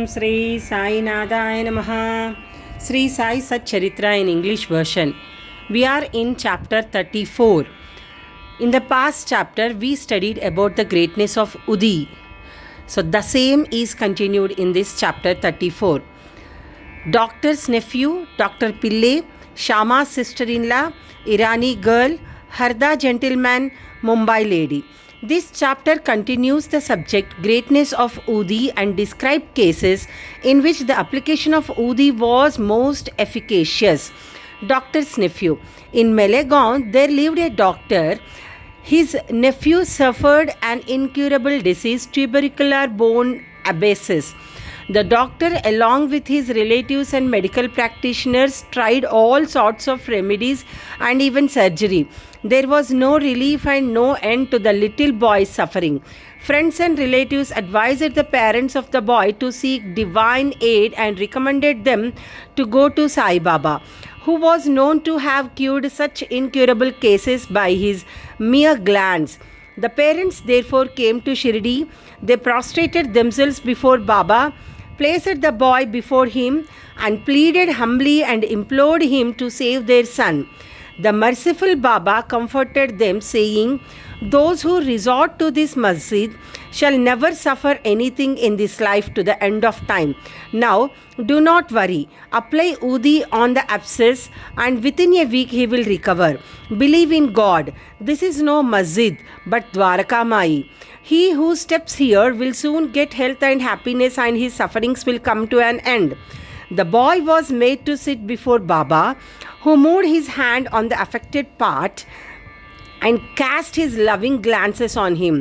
Sri Sai Nadaya Namaha. Sri Sai Sat Charitra in English version. We are in chapter 34. In the past chapter, we studied about the greatness of Udi. So the same is continued in this chapter 34. Doctor's nephew, Dr. Pillai, Shama's sister-in-law, Irani girl, Harda gentleman, Mumbai lady. This chapter continues the subject greatness of Udi and describe cases in which the application of Udi was most efficacious. Doctor's nephew. In Malegaon, there lived a doctor. His nephew suffered an incurable disease, tubercular bone abscess. The doctor, along with his relatives and medical practitioners, tried all sorts of remedies and even surgery. There was no relief and no end to the little boy's suffering. Friends and relatives advised the parents of the boy to seek divine aid and recommended them to go to Sai Baba, who was known to have cured such incurable cases by his mere glance. The parents therefore came to Shirdi. They prostrated themselves before Baba, placed the boy before him, and pleaded humbly and implored him to save their son. The merciful Baba comforted them, saying, "Those who resort to this masjid shall never suffer anything in this life to the end of time. Now, do not worry. Apply Udi on the abscess, and within a week he will recover. Believe in God. This is no masjid, but Dwaraka Mai. He who steps here will soon get health and happiness, and his sufferings will come to an end." The boy was made to sit before Baba, who moved his hand on the affected part and cast his loving glances on him.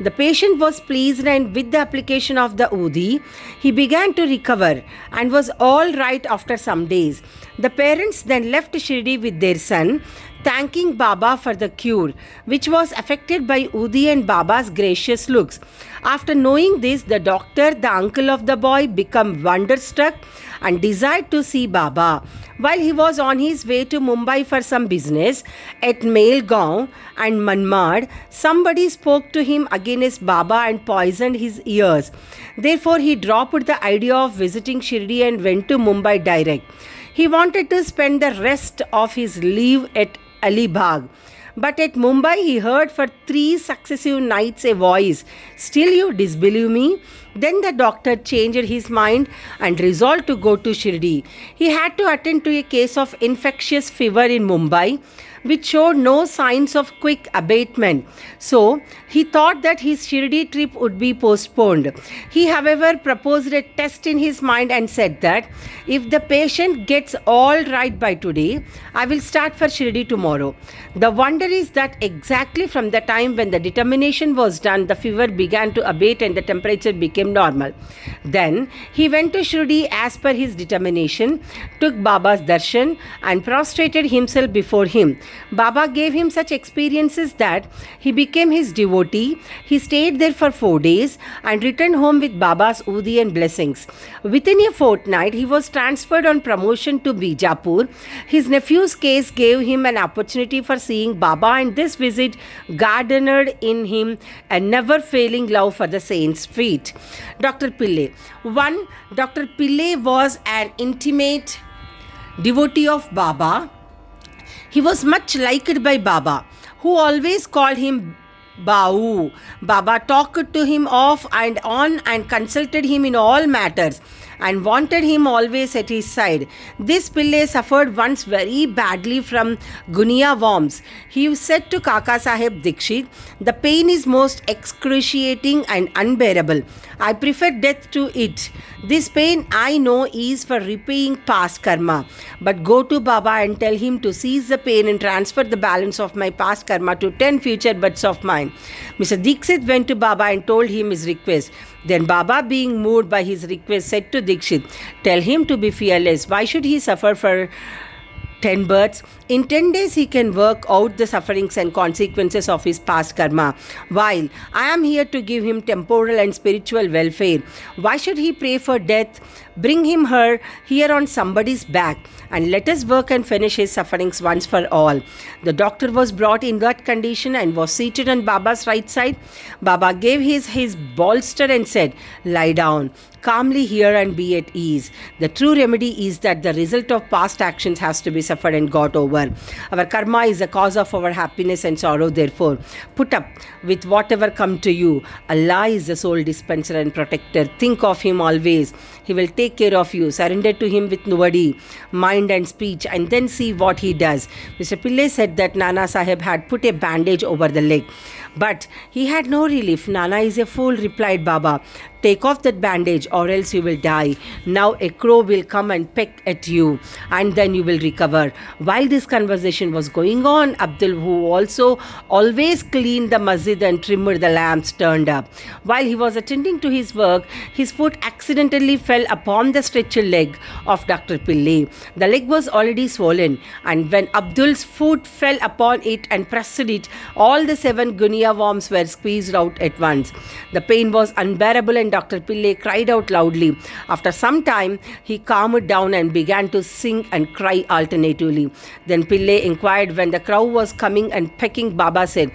The patient was pleased, and with the application of the Udi, he began to recover and was all right after some days. The parents then left Shirdi with their son, thanking Baba for the cure, which was effected by Udi and Baba's gracious looks. After knowing this, the doctor, the uncle of the boy, became wonderstruck and desired to see Baba. While he was on his way to Mumbai for some business, at Malegaon and Manmad, somebody spoke to him against Baba and poisoned his ears. Therefore, he dropped the idea of visiting Shirdi and went to Mumbai direct. He wanted to spend the rest of his leave at Alibag. But at Mumbai, he heard for 3 successive nights a voice, "Still you disbelieve me?" Then the doctor changed his mind and resolved to go to Shirdi. He had to attend to a case of infectious fever in Mumbai, which showed no signs of quick abatement. So, he thought that his Shirdi trip would be postponed. He, however, proposed a test in his mind and said that if the patient gets all right by today, I will start for Shirdi tomorrow. The wonder is that exactly from the time when the determination was done, the fever began to abate and the temperature became normal. Then, he went to Shirdi as per his determination, took Baba's darshan and prostrated himself before him. Baba gave him such experiences that he became his devotee. He stayed there for 4 days and returned home with Baba's Udi and blessings. Within a fortnight, he was transferred on promotion to Bijapur. His nephew's case gave him an opportunity for seeing Baba, and this visit garnered in him a never-failing love for the saint's feet. Dr. Pillai. Dr. Pillai was an intimate devotee of Baba. He was much liked by Baba, who always called him Bau. Baba talked to him off and on and consulted him in all matters and wanted him always at his side. This Pillai suffered once very badly from gunia worms. He said to Kaka Sahib Dikshit, "The pain is most excruciating and unbearable. I prefer death to it. This pain I know is for repaying past karma. But go to Baba and tell him to cease the pain and transfer the balance of my past karma to 10 future births of mine." Mr. Dikshit went to Baba and told him his request. Then Baba, being moved by his request, said to Dikshit, "Tell him to be fearless. Why should he suffer for 10 births? In 10 days he can work out the sufferings and consequences of his past karma, while I am here to give him temporal and spiritual welfare. Why should he pray for death? Bring him here on somebody's back, and let us work and finish his sufferings once for all. The doctor was brought in that condition and was seated on Baba's right side. Baba gave his bolster and said, "Lie down calmly here and be at ease. The true remedy is that the result of past actions has to be suffered and got over. Our karma is the cause of our happiness and sorrow. Therefore, put up with whatever come to you. Allah is the sole dispenser and protector. Think of Him always. He will take care of you. Surrender to Him with body, mind and speech, and then see what He does." Mr. Pillai said that Nana Sahib had put a bandage over the leg, but he had no relief. "Nana is a fool," replied Baba. "Take off that bandage or else you will die. Now a crow will come and peck at you and then you will recover." While this conversation was going on, Abdul, who also always cleaned the masjid and trimmed the lamps, turned up. While he was attending to his work, his foot accidentally fell upon the stretcher leg of Dr. Pillai. The leg was already swollen, and when Abdul's foot fell upon it and pressed it, all the 7 gunia worms were squeezed out at once. The pain was unbearable and Dr. Pillai cried out loudly. After some time, he calmed down and began to sing and cry alternatively. Then Pillai inquired when the crow was coming and pecking. Baba said,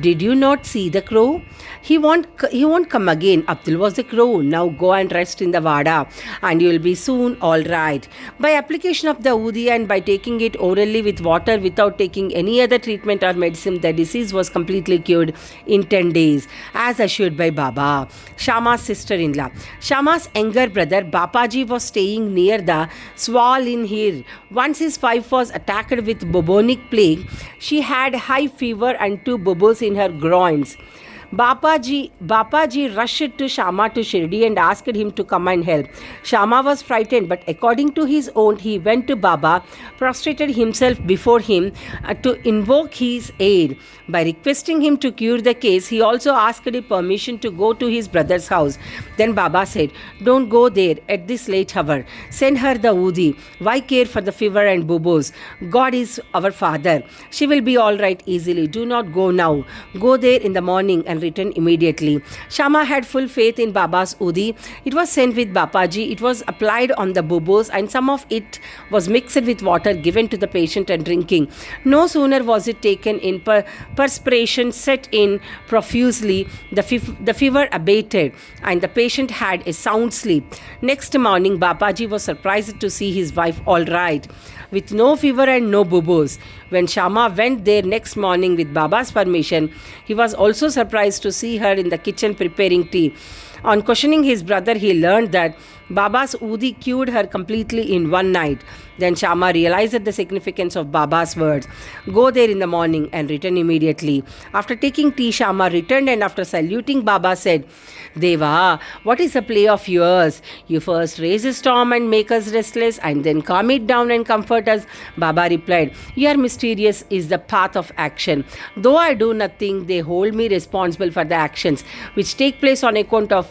"Did you not see the crow? He won't come again. Abdul was the crow. Now go and rest in the Wada and you will be soon all right." By application of the Udi and by taking it orally with water without taking any other treatment or medicine, the disease was completely cured in 10 days, as assured by Baba. Shama's sister-in-law. Shama's younger brother Bapaji was staying near the Swal in Hir. Once his wife was attacked with bubonic plague. She had high fever and 2 bubbles in her groins. Bapaji rushed to Shama to Shirdi and asked him to come and help. Shama was frightened, but according to his own, he went to Baba, prostrated himself before him to invoke his aid. By requesting him to cure the case, he also asked him permission to go to his brother's house. Then Baba said, "Don't go there at this late hour. Send her the Udi. Why care for the fever and bubos? God is our father. She will be all right easily. Do not go now. Go there in the morning and return immediately." Shama had full faith in Baba's Udi. It was sent with Bapaji. It was applied on the bubos and some of it was mixed with water given to the patient and drinking. No sooner was it taken in, perspiration set in profusely, the fever abated and the patient had a sound sleep. Next morning, Bapaji was surprised to see his wife all right, with no fever and no bubos. When Shama went there next morning with Baba's permission, he was also surprised to see her in the kitchen preparing tea. On questioning his brother, he learned that Baba's Udi cured her completely in one night. Then Shama realized the significance of Baba's words, "Go there in the morning and return immediately." After taking tea, Shama returned and after saluting Baba said, "Deva, what is the play of yours? You first raise a storm and make us restless and then calm it down and comfort us." Baba replied, "Your mysterious is the path of action. Though I do nothing, they hold me responsible for the actions which take place on account of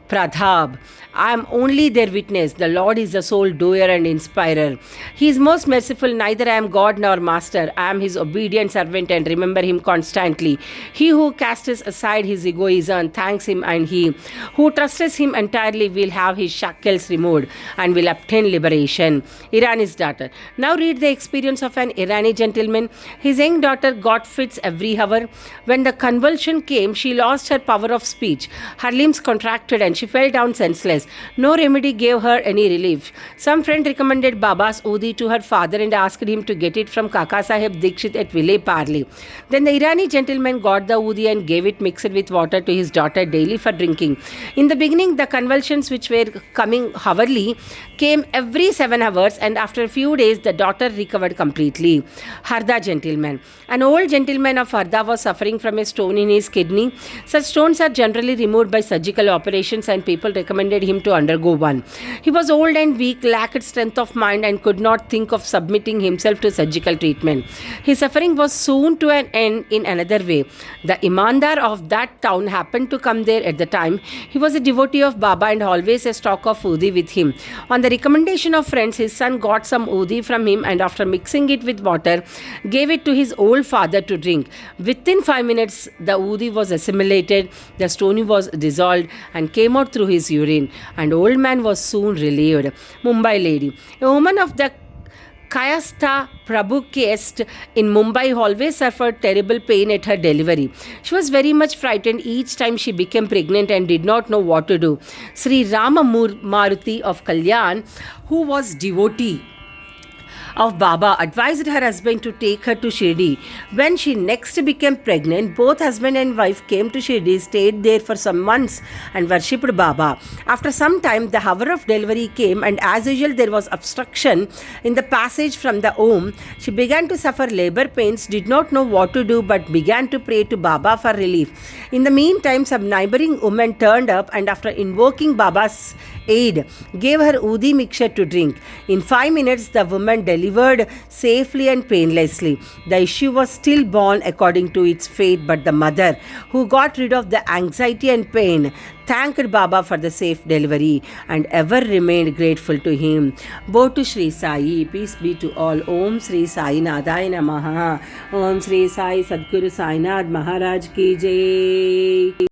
pradhab. I am only their witness. The Lord is the sole doer and inspirer. He is most merciful. Neither I am God nor master. I am his obedient servant and remember him constantly. He who casts aside his egoism thanks him, and he who trusts him entirely will have his shackles removed and will obtain liberation." Irani's daughter. Now read the experience of an Irani gentleman. His young daughter got fits every hour. When the convulsion came, she lost her power of speech. Her limbs contracted and she fell down senseless. No remedy gave her any relief. Some friend recommended Baba's Udi to her father and asked him to get it from Kaka Sahib Dikshit at Vile Parli. Then the Irani gentleman got the Udi and gave it mixed with water to his daughter daily for drinking. In the beginning, the convulsions which were coming hourly came every 7 hours, and after a few days, the daughter recovered completely. Harda gentleman. An old gentleman of Harda was suffering from a stone in his kidney. Such stones are generally removed by surgical operations, and people recommended him to undergo one. He was old and weak, lacked strength of mind, and could not think of submitting himself to surgical treatment. His suffering was soon to an end in another way. The Imandar of that town happened to come there at the time. He was a devotee of Baba and always a stock of Udi with him. On the recommendation of friends, his son got some Udi from him and after mixing it with water, gave it to his old father to drink. Within 5 minutes, the Udi was assimilated, the stone was dissolved, and came out through his urine, and old man was soon relieved. Mumbai lady. A woman of the Kayastha Prabhu caste in Mumbai always suffered terrible pain at her delivery. She was very much frightened each time she became pregnant and did not know what to do. Sri Rama Maruti of Kalyan, who was devotee of Baba, advised her husband to take her to Shirdi. When she next became pregnant, both husband and wife came to Shirdi, stayed there for some months and worshipped Baba. After some time, the hour of delivery came, and as usual there was obstruction in the passage from the womb. She began to suffer labor pains, did not know what to do, but began to pray to Baba for relief. In the meantime, some neighboring woman turned up, and after invoking Baba's aid, gave her udi mixture to drink. In 5 minutes, the woman delivered safely and painlessly. The issue was stillborn according to its fate, but the mother, who got rid of the anxiety and pain, thanked Baba for the safe delivery and ever remained grateful to him. Bow to Sri Sai. Peace be to all. Om Sri Sai Nadaya Namaha. Om Sri Sai Sadguru Sainath Maharaj Ki Jai.